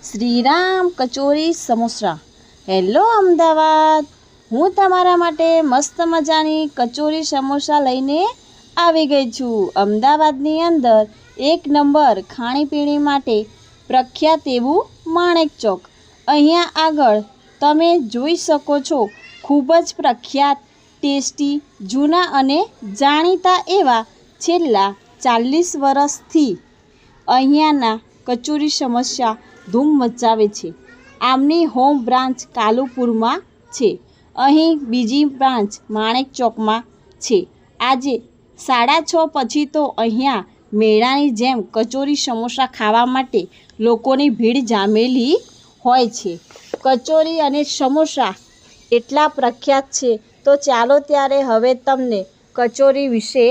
Shriram kachori samosa. Hello Ahmedabad, હું તમારા માટે મસ્ત મજાની કચોરી સમોસા લઈને આવી ગઈ છું। અમદાવાદની અંદર એક નંબર ખાણીપીણી માટે પ્રખ્યાત એવું માણેક ચોક। અહીંયા આગળ તમે જોઈ શકો છો, ખૂબ જ પ્રખ્યાત, ટેસ્ટી, જૂના અને જાણીતા એવા છેલ્લા 40 વર્ષથી અહીંયાના કચોરી સમોસા ધૂમ મચાવે છે। આમની હોમ બ્રાન્ચ કાલુપુરમાં છે, અહીં બીજી બ્રાન્ચ માણેક ચોકમાં છે। આજે 6:30 પછી તો અહીંયા મેળાની જેમ કચોરી સમોસા ખાવા માટે લોકોની ભીડ જામેલી હોય છે। કચોરી અને સમોસા એટલા પ્રખ્યાત છે, તો ચાલો ત્યારે હવે તમને કચોરી વિશે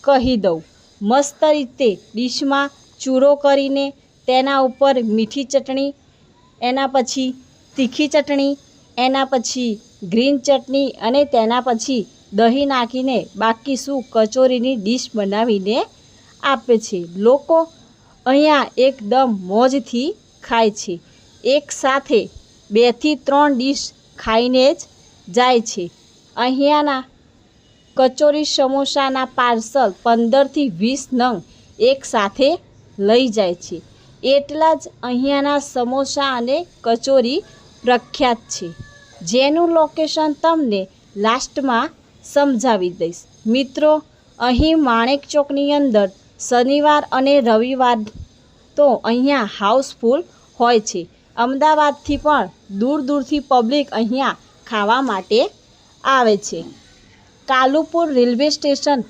કહી દઉં। મસ્ત રીતે ડીશમાં ચૂરો કરીને તેના ઉપર મીઠી ચટણી, એના પછી તીખી ચટણી, એના પછી ગ્રીન ચટણી અને તેના પછી દહીં નાખીને બાકી શું કચોરીની ડીશ બનાવીને આપે છે। લોકો અહીંયા એકદમ મોજથી ખાય છે, એક સાથે 2 થી 3 ડીશ ખાઈને જ જાય છે। અહીંયાના કચોરી સમોસાના પાર્સલ 15 થી 20 નંગ એક સાથે લઈ જાય છે, એટલા જ અહીંયાના સમોસા અને કચોરી પ્રખ્યાત છે, જેનું લોકેશન તમને લાસ્ટમાં સમજાવી દઈશ। મિત્રો, અહીં માણેક ચોકની અંદર શનિવાર અને રવિવાર તો અહીંયા હાઉસફુલ હોય છે। અમદાવાદથી પણ દૂર દૂરથી પબ્લિક અહીંયા ખાવા માટે આવે છે। કાલુપુર રેલવે સ્ટેશન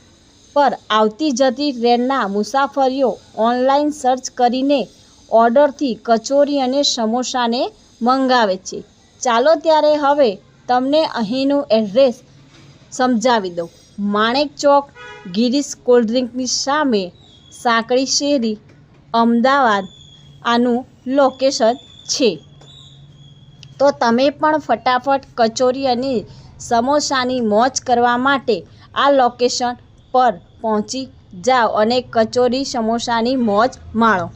પર આવતી જતી ટ્રેનના મુસાફરીઓ ઓનલાઈન સર્ચ કરીને ઓર્ડરથી કચોરી અને સમોસાને મંગાવે છે। ચાલો ત્યારે હવે તમને અહીંનું એડ્રેસ સમજાવી દઉં। માણેક ચોક, ગિરીશ કોલ્ડ ડ્રિંકની સામે, સાંકળી શેરી, અમદાવાદ આનું લોકેશન છે। તો તમે પણ ફટાફટ કચોરી અને સમોસાની મોજ કરવા માટે આ લોકેશન પર પહોંચી જાઓ અને કચોરી સમોસાની મોજ માણો।